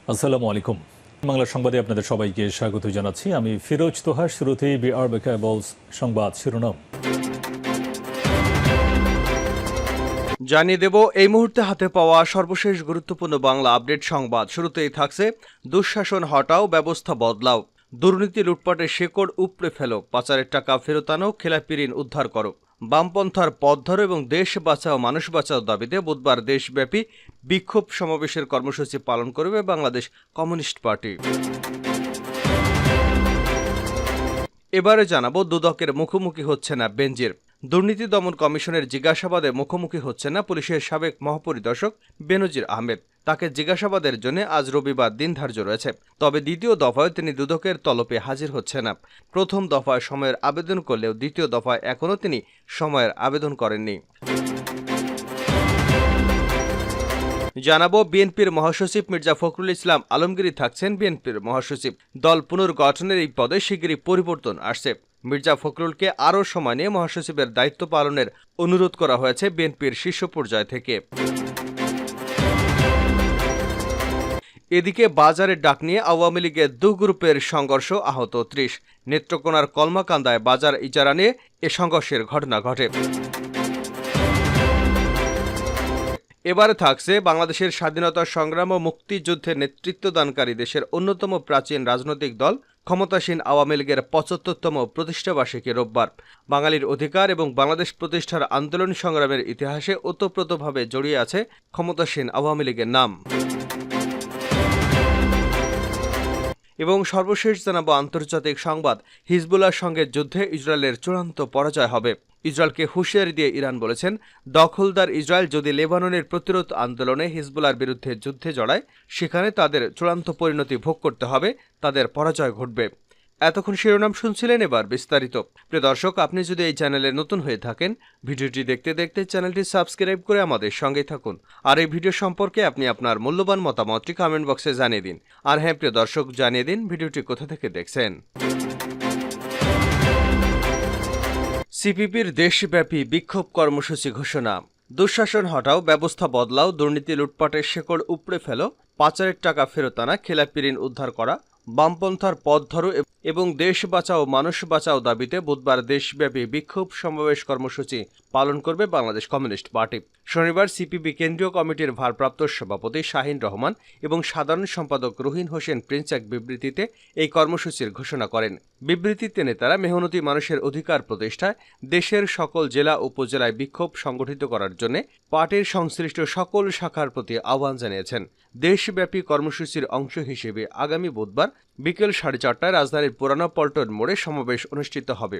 আসসালামু আলাইকুম। বাংলা সংবাদে আপনাদের সবাইকে স্বাগত জানাচ্ছি। আমি ফিরোজ তোহা। শুরুতেই বিআরবি কেবলস সংবাদ শিরোনাম জানিয়ে দেব এই মুহূর্তে হাতে পাওয়া সর্বশেষ গুরুত্বপূর্ণ বাংলা আপডেট সংবাদ। শুরুতেই থাকছে দুঃশাসন হটাও, ব্যবস্থা বদলাও, দুর্নীতি লুটপাটের শেকড় উপড়ে ফেলো, পাচারের টাকা ফেরত আনো, খেলাপি ঋণ উদ্ধার করো, বামপন্থার পথ ধরো এবং দেশ বাঁচাও মানুষ বাঁচাও দাবিতে বুধবার দেশব্যাপী বিক্ষোভ সমাবেশের কর্মসূচি পালন করবে বাংলাদেশ কমিউনিস্ট পার্টি। এবারে জানাবো দুদকের মুখোমুখি হচ্ছে না বেনজির। দুর্নীতি দমন কমিশনের জিজ্ঞাসাবাদে মুখোমুখি হচ্ছে না পুলিশের সাবেক মহাপরিদর্শক বেনজির আহমেদ। তাকে জিজ্ঞাসাবাদের জন্য আজ রবিবার দিন ধার্য রয়েছে। তবে দ্বিতীয় দফায় তিনি দুদকের তলবে হাজির হচ্ছে না। প্রথম দফায় সময়ের আবেদন করলেও দ্বিতীয় দফায় এখনও তিনি সময়ের আবেদন করেননি। জানাবো বিএনপির মহাসচিব মির্জা ফখরুল ইসলাম আলমগীর থাকছেন বিএনপির মহাসচিব। দল পুনর্গঠনের এই পদে শিগগিরই পরিবর্তন আসছে। মির্জা ফখরুলকে আরও সময় নিয়ে মহাসচিবের দায়িত্ব পালনের অনুরোধ করা হয়েছে বিএনপির শীর্ষ পর্যায় থেকে। এদিকে বাজারের ডাক নিয়ে আওয়ামী লীগের দু গ্রুপের সংঘর্ষ, আহত ৩০। নেত্রকোনার কলমাকান্দায় বাজার ইজারা নিয়ে এ সংঘর্ষের ঘটনা ঘটে। এবারে থাকছে বাংলাদেশের স্বাধীনতা সংগ্রাম ও মুক্তিযুদ্ধে নেতৃত্বদানকারী দেশের অন্যতম প্রাচীন রাজনৈতিক দল ক্ষমতাসীন আওয়ামী লীগের ৭৫তম প্রতিষ্ঠাবার্ষিকী রোববার। বাঙালির অধিকার এবং বাংলাদেশ প্রতিষ্ঠার আন্দোলন সংগ্রামের ইতিহাসে ওতপ্রোতভাবে জড়িয়ে আছে ক্ষমতাসীন আওয়ামী লীগের নাম। এবং সর্বশেষ জানাবো আন্তর্জাতিক সংবাদ। হিজবুল্লাহর সঙ্গে যুদ্ধে ইসরায়েলের চূড়ান্ত পরাজয় হবে। ইসরায়েলকে হুঁশিয়ারি দিয়ে ইরান বলেছেন, দখলদার ইসরায়েল যদি লেবাননের প্রতিরোধ আন্দোলনে হিজবুল্লাহর বিরুদ্ধে যুদ্ধে জড়ায়, সেখানে তাদের চূড়ান্ত পরিণতি ভোগ করতে হবে, তাদের পরাজয় ঘটবে। এতক্ষণ শিরোনাম শুনছিলেন, এবার বিস্তারিত। প্রিয় দর্শক, আপনি যদি এই চ্যানেলে নতুন হয়ে থাকেন, ভিডিওটি দেখতে দেখতে চ্যানেলটি সাবস্ক্রাইব করে আমাদের সঙ্গেই থাকুন। আর এই ভিডিও সম্পর্কে আপনি আপনার মূল্যবান মতামতটি কমেন্ট বক্সে জানিয়ে দিন। আর হ্যাঁ প্রিয় দর্শক, জানিয়ে দিন ভিডিওটি কোথা থেকে দেখছেন। সিপিবির দেশব্যাপী বিক্ষোভ কর্মসূচি ঘোষণা। দুঃশাসন হটাও, ব্যবস্থা বদলাও, দুর্নীতি লুটপাটের শেকড় উপড়ে ফেলো, পাচারের টাকা ফেরত আনা, খেলাপি ঋণ উদ্ধার করা, বামপন্থার পথ ধরো এবং দেশ বাঁচাও মানুষ বাঁচাও দাবিতে বুধবার দেশব্যাপী বিক্ষোভ সমাবেশ কর্মসূচি পালন করবে বাংলাদেশ কমিউনিস্ট পার্টি। শনিবার সিপিবি কেন্দ্রীয় কমিটির ভারপ্রাপ্ত সভাপতি শাহিন রহমান এবং সাধারণ সম্পাদক রুহিন হোসেন প্রিন্স এক বিবৃতিতে এই কর্মসূচির ঘোষণা করেন। বিবৃতিতে নেতারা মেহনতি মানুষের অধিকার প্রতিষ্ঠায় দেশের সকল জেলা উপজেলায় বিক্ষোভ সংগঠিত করার জন্য পার্টির সংশ্লিষ্ট সকল শাখার প্রতি আহ্বান জানিয়েছেন। দেশব্যাপী কর্মসূচির অংশ হিসেবে আগামী বুধবার বিকেল 4:30টায় রাজধানীর পুরানো পল্টন মোড়ে সমাবেশ অনুষ্ঠিত হবে।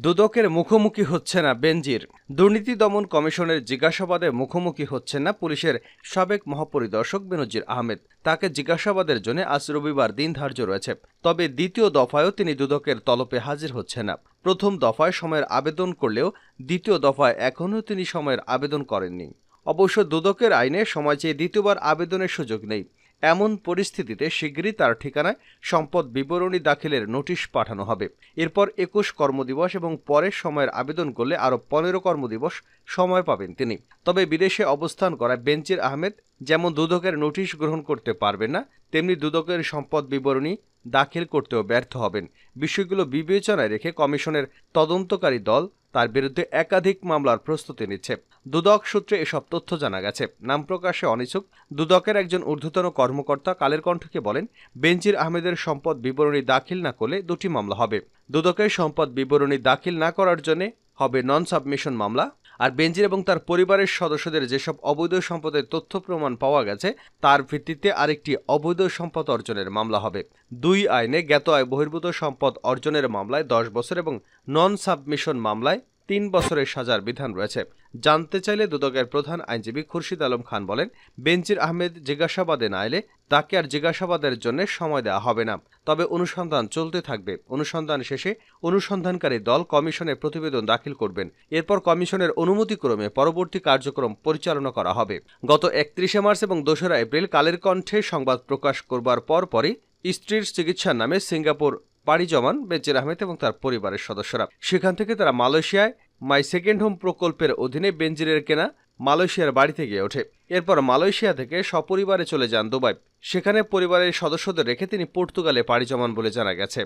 দুদকের মুখোমুখি হচ্ছে না বেনজির। দুর্নীতি দমন কমিশনের জিজ্ঞাসাবাদে মুখোমুখি হচ্ছেন না পুলিশের সাবেক মহাপরিদর্শক বেনজির আহমেদ। তাকে জিজ্ঞাসাবাদের জন্য আজ রবিবার দিন ধার্য রয়েছে। তবে দ্বিতীয় দফায়ও তিনি দুদকের তলবে হাজির হচ্ছেন না। প্রথম দফায় সময়ের আবেদন করলেও দ্বিতীয় দফায় এখনও তিনি সময়ের আবেদন করেননি। অবশ্য দুদকের আইনে সময় চেয়ে দ্বিতীয়বার আবেদনের সুযোগ নেই। এমন পরিস্থিতিতে শিগগিরই তার ঠিকানায় সম্পদ বিবরণী দাখিলের নোটিশ পাঠানো হবে। এরপর 21 কর্মদিবস এবং পরে সময়ের আবেদন করলে আরও 15 কর্মদিবস সময় পাবেন তিনি। তবে বিদেশে অবস্থান করা বেনজির আহমেদ যেমন দুদকের নোটিশ গ্রহণ করতে পারবেন না, তেমনি দুদকের সম্পদ বিবরণী দাখিল করতেও ব্যর্থ হবেন। বিষয়গুলো বিবেচনায় রেখে কমিশনের তদন্তকারী দল তার বিরুদ্ধে একাধিক মামলার প্রস্তুতি নিচ্ছে। দুদক সূত্রে এসব তথ্য জানা গেছে। নাম প্রকাশে অনিচ্ছুক দুদকের একজন ঊর্ধ্বতন কর্মকর্তা কালের কণ্ঠকে বলেন, বেনজির আহমেদের সম্পদ বিবরণী দাখিল না করলে 2টি মামলা হবে। দুদকের সম্পদ বিবরণী দাখিল না করার জন্য হবে নন সাবমিশন মামলা। আর বেনজির এবং তার পরিবারের সদস্যদের যেসব অবৈধ সম্পদের তথ্য প্রমাণ পাওয়া গেছে তার ভিত্তিতে আরেকটি অবৈধ সম্পদ অর্জনের মামলা হবে। 2 আইনে জ্ঞাত আয় বহির্ভূত সম্পদ অর্জনের মামলায় 10 বছর এবং নন সাবমিশন মামলায় 3 বছরের সাজার বিধান রয়েছে। জানতে চাইলে দুদকের প্রধান আইনজীবী খুরশিদ আলম খান বলেন, বেনজির আহমেদ জিজ্ঞাসাবাদে না এলে তাকে আর জিজ্ঞাসাবাদের জন্য সময় দেওয়া হবে না। তবে অনুসন্ধান চলতে থাকবে। অনুসন্ধান শেষে অনুসন্ধানকারী দল কমিশনে প্রতিবেদন দাখিল করবেন। এরপর কমিশনের অনুমতিক্রমে পরবর্তী কার্যক্রম পরিচালনা করা হবে। গত 31 মার্চ এবং 2রা এপ্রিল কালের কণ্ঠে সংবাদ প্রকাশ করবার পরপরই স্ত্রীর চিকিৎসার নামে সিঙ্গাপুর পাড়ি জমান বেনজির আহমেদ এবং তার পরিবারের সদস্যরা। সেখান থেকে তারা মালয়েশিয়ায় মাই সেকেন্ড হোম প্রকল্পের অধীনে বেনজিরের কেনা মালয়েশিয়ার বাড়িতে গিয়ে ওঠে। এরপর মালয়েশিয়া থেকে সপরিবারে চলে যান দুবাই। সেখানে পরিবারের সদস্যদের রেখে তিনি পর্তুগালে পাড়ি জমান বলে জানা গেছে।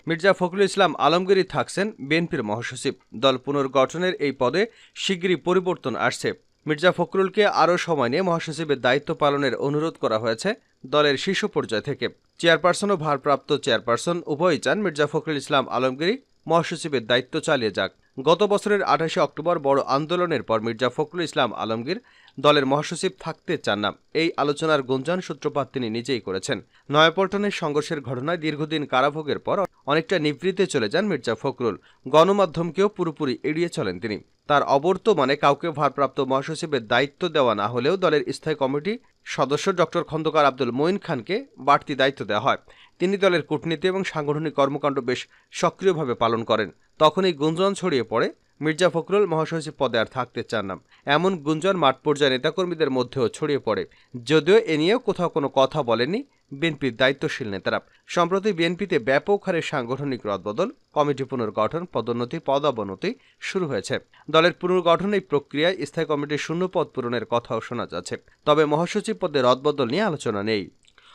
মির্জা ফখরুল ইসলাম আলমগীর থাকছেন বিএনপির মহাসচিব। দল পুনর্গঠনের এই পদে শিগগিরই পরিবর্তন আসছে। মির্জা ফখরুলকে আরও সময় নিয়ে মহাসচিবের দায়িত্ব পালনের অনুরোধ করা হয়েছে দলের শীর্ষ পর্যায় থেকে। চেয়ারপারসন ও ভারপ্রাপ্ত চেয়ারপারসন উভয়ই চান মির্জা ফখরুল ইসলাম আলমগীর মহাসচিবের দায়িত্ব চালিয়ে যাক। গত বছরের 28শে অক্টোবর বড় আন্দোলনের পর মির্জা ফখরুল ইসলাম আলমগীর দলের মহাসচিব থাকতে চান না। এই আলোচনার গুঞ্জন সূত্রপাত তিনি নিজেই করেছেন। নয়াপল্টনের সংঘর্ষের ঘটনায় দীর্ঘদিন কারাভোগের পর অনেকটা নিভৃতে চলে যান মির্জা ফখরুল। গণমাধ্যমকেও পুরোপুরি এড়িয়ে চলেন তিনি। তার অবর্তমানে কাউকে ভারপ্রাপ্ত মহাসচিবের দায়িত্ব দেওয়া না হলেও দলের স্থায়ী কমিটি সদস্য ডক্টর খন্দকার আব্দুল মঈন খানকে বাড়তি দায়িত্ব দেওয়া হয়। তিনি দলের কূটনীতি এবং সাংগঠনিক কর্মকাণ্ড বেশ সক্রিয়ভাবে পালন করেন। তখনই গুঞ্জন ছড়িয়ে পড়ে মির্জা ফখরুল মহাসচিব পদে আর থাকতে চান না। এমন গুঞ্জন মাঠ পর্যায়ে নেতাকর্মীদের মধ্যেও ছড়িয়ে পড়ে, যদিও এ নিয়েও কোথাও কোনো কথা বলেননি বিএনপির দায়িত্বশীল নেতারা। সম্প্রতি বিএনপিতে ব্যাপক হারে সাংগঠনিক রদবদল, কমিটি পুনর্গঠন, পদোন্নতি, পদাবনতি শুরু হয়েছে। দলের পুনর্গঠন এই প্রক্রিয়ায় স্থায়ী কমিটির শূন্য পদ পূরণের কথাও শোনা যাচ্ছে। তবে মহাসচিব পদে রদবদল নিয়ে আলোচনা নেই।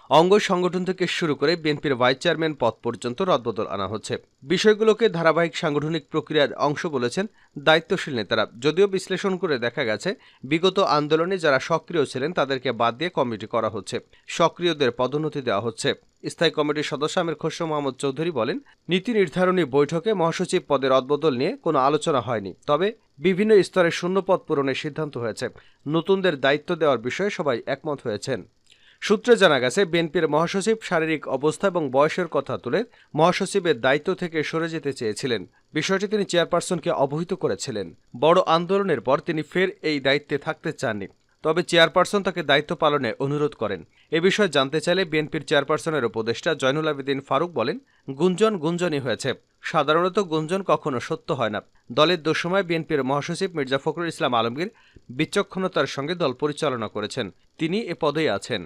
অঙ্গ সংগঠন থেকে শুরু করে বিএনপির ভাইস চেয়ারম্যান পদ পর্যন্ত রদবদল আনা হচ্ছে। বিষয়গুলোকে ধারাবাহিক সাংগঠনিক প্রক্রিয়ার অংশ বলেছেন দায়িত্বশীল নেতারা। যদিও বিশ্লেষণ করে দেখা গেছে বিগত আন্দোলনে যারা সক্রিয় ছিলেন তাদেরকে বাদ দিয়ে কমিটি করা হচ্ছে, সক্রিয়দের পদোন্নতি দেওয়া হচ্ছে। স্থায়ী কমিটির সদস্য আমির খসরু মোহাম্মদ চৌধুরী বলেন, নীতি নির্ধারণী বৈঠকে মহাসচিব পদের রদবদল নিয়ে কোনো আলোচনা হয়নি। তবে বিভিন্ন স্তরে শূন্য পদ পূরণের সিদ্ধান্ত হয়েছে। নতুনদের দায়িত্ব দেওয়ার বিষয়ে সবাই একমত হয়েছেন। সূত্রে জানা গেছে বিএনপির মহাসচিব শারীরিক অবস্থা এবং বয়সের কথা তুলে মহাসচিবের দায়িত্ব থেকে সরে যেতে চেয়েছিলেন। বিষয়টি তিনি চেয়ারপারসনকে অবহিত করেছিলেন। বড় আন্দোলনের পর তিনি ফের এই দায়িত্বে থাকতে চাননি। তবে চেয়ারপারসন তাকে দায়িত্ব পালনে অনুরোধ করেন। এ বিষয়ে জানতে চাইলে বিএনপির চেয়ারপারসনের উপদেষ্টা জয়নুল আবেদিন ফারুক বলেন, গুঞ্জনই হয়েছে। সাধারণত গুঞ্জন কখনো সত্য হয় না। দলের দুঃসময় বিএনপির মহাসচিব মির্জা ফখরুল ইসলাম আলমগীর বিচক্ষণতার সঙ্গে দল পরিচালনা করেছেন। তিনি এ পদেই আছেন।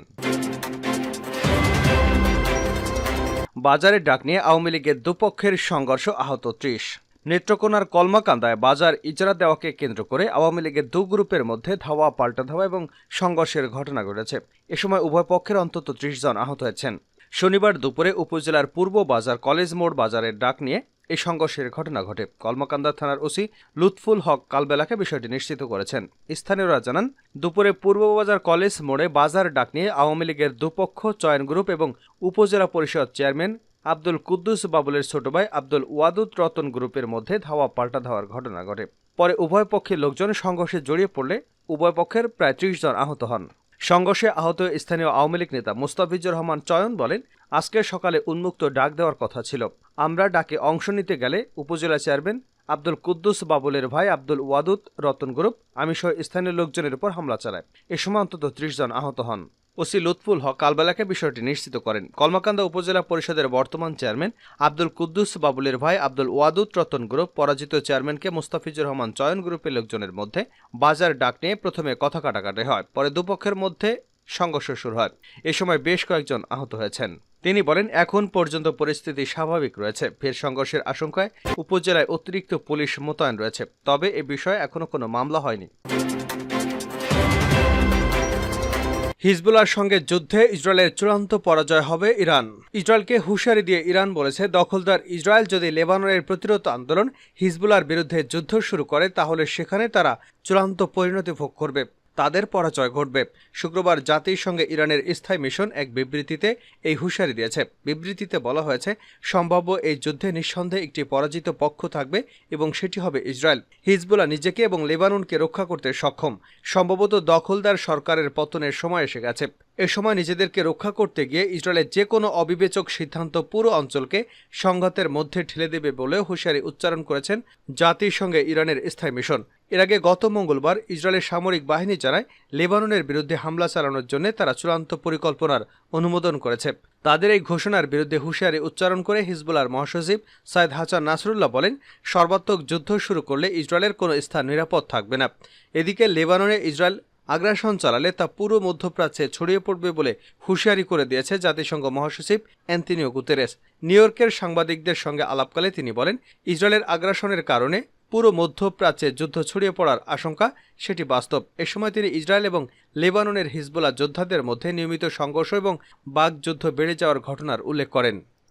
বাজারে ডাক নিয়ে আওয়ামী লীগের দুপক্ষের সংঘর্ষ, আহত ৩০। নেত্রকোনার কলমাকান্দায় বাজার ইজারা দেওয়াকে কেন্দ্র করে আওয়ামী লীগের দু গ্রুপের মধ্যে ধাওয়া পাল্টা ধাওয়া এবং সংঘর্ষের ঘটনা ঘটেছে। এ সময় উভয় পক্ষের অন্তত ৩০ জন আহত হয়েছেন। শনিবার দুপুরে উপজেলার পূর্ব বাজার কলেজ মোড় বাজারের ডাক নিয়ে এই সংঘর্ষের ঘটনা ঘটে। কলমাকান্দা থানার ওসি লুৎফুল হক কালবেলাকে বিষয়টি নিশ্চিত করেছেন। স্থানীয়রা জানান, দুপুরে পূর্ব বাজার কলেজ মোড়ে বাজার ডাক নিয়ে আওয়ামী লীগের দুপক্ষ চয়ন গ্রুপ এবং উপজেলা পরিষদ চেয়ারম্যান আব্দুল কুদ্দুস বাবুলের ছোট ভাই আব্দুল ওয়াদুদ রতন গ্রুপের মধ্যে ধাওয়া পাল্টা ধাওয়ার ঘটনা ঘটে। পরে উভয় পক্ষের লোকজন সংঘর্ষে জড়িয়ে পড়লে উভয় পক্ষের প্রায় ৩০ জন আহত হন। সংঘর্ষে আহত স্থানীয় আওয়ামী লীগ নেতা মুস্তাফিজুর রহমান চয়ন বলেন, আজকের সকালে উন্মুক্ত ডাক দেওয়ার কথা ছিল। আমরা ডাকে অংশ নিতে গেলে উপজেলা চেয়ারম্যান আব্দুল কুদ্দুস বাবুলের ভাই আব্দুল ওয়াদুদ রতন গ্রুপ আমি সহ স্থানীয় লোকজনের উপর হামলা চালায়। এ সময় অন্তত ৩০ জন আহত হন। ওসি লুৎফুল হক কালবেলাকে বিষয়টি নিশ্চিত করেন। কলমাকান্দা উপজেলা পরিষদের বর্তমান চেয়ারম্যান আব্দুল কুদ্দুস বাবুলের ভাই আব্দুল ওয়াদুদ রতন গ্রুপ পরাজিত চেয়ারম্যানকে মুস্তাফিজুর রহমান চয়ন গ্রুপের লোকজনের মধ্যে বাজার ডাক নিয়ে প্রথমে কথা কাটাকাটি হয়। পরে দুপক্ষের মধ্যে সংঘর্ষ শুরু হয়। এ সময় বেশ কয়েকজন আহত হয়েছেন। তিনি বলেন, এখন পর্যন্ত পরিস্থিতি স্বাভাবিক রয়েছে। ফের সংঘর্ষের আশঙ্কায় উপজেলায় অতিরিক্ত পুলিশ মোতায়েন রয়েছে। তবে এ বিষয়ে এখনো কোনো মামলা হয়নি। হিজবুল্লাহর সঙ্গে যুদ্ধে ইসরায়েলের চূড়ান্ত পরাজয় হবে ইরান। ইসরায়েলকে হুঁশিয়ারি দিয়ে ইরান বলেছে, দখলদার ইসরায়েল যদি লেবাননের প্রতিরোধ আন্দোলন হিজবুল্লাহর বিরুদ্ধে যুদ্ধ শুরু করে তাহলে সেখানে তারা চূড়ান্ত পরিণতি ভোগ করবে, তাদের পরাজয় ঘটবে। শুক্রবার জাতিসংঘে ইরানের স্থায়ী মিশন এক বিবৃতিতে এই হুঁশিয়ারি দিয়েছে। বিবৃতিতে বলা হয়েছে, সম্ভাব্য এই যুদ্ধে নিঃসন্দেহে একটি পরাজিত পক্ষ থাকবে এবং সেটি হবে ইসরায়েল। হিজবুল্লাহ নিজেকে এবং লেবাননকে রক্ষা করতে সক্ষম। সম্ভবত দখলদার সরকারের পতনের সময় এসে গেছে। এ সময় নিজেদেরকে রক্ষা করতে গিয়ে ইসরায়েলের যে কোনো অবিবেচক সিদ্ধান্ত পুরো অঞ্চলকে সংঘাতের মধ্যে ঠেলে দেবে বলেও হুঁশিয়ারি উচ্চারণ করেছেন জাতিসংঘে ইরানের স্থায়ী মিশন। এর আগে গত মঙ্গলবার ইসরায়েলের সামরিক বাহিনী জানায়, লেবাননের বিরুদ্ধে হামলা চালানোর জন্য তারা চূড়ান্ত পরিকল্পনার অনুমোদন করেছে। তাদের এই ঘোষণার বিরুদ্ধে হুঁশিয়ারি উচ্চারণ করে হিজবুল্লাহর মহাসচিব সাইদ হাসান নাসরুল্লাহ বলেন, সর্বাত্মক যুদ্ধ শুরু করলে ইসরায়েলের কোনো স্থান নিরাপদ থাকবে না। এদিকে লেবাননে ইসরায়েল আগ্রাসন চালালে তা পুরো মধ্যপ্রাচ্যে ছড়িয়ে পড়বে বলে হুঁশিয়ারি করে দিয়েছে জাতিসংঘ মহাসচিব অ্যান্তোনিও গুতেরেস। নিউ ইয়র্কের সাংবাদিকদের সঙ্গে আলাপকালে তিনি বলেন, ইসরায়েলের আগ্রাসনের কারণে পুরো মধ্যপ্রাচ্যে যুদ্ধ ছড়িয়ে পড়ার আশঙ্কা সেটি বাস্তব। এ সময় তিনি ইসরায়েল এবং লেবাননের হিজবুল্লাহ যোদ্ধাদের মধ্যে নিয়মিত সংঘর্ষ এবং বাকযুদ্ধ বেড়ে যাওয়ার ঘটনার উল্লেখ করেন।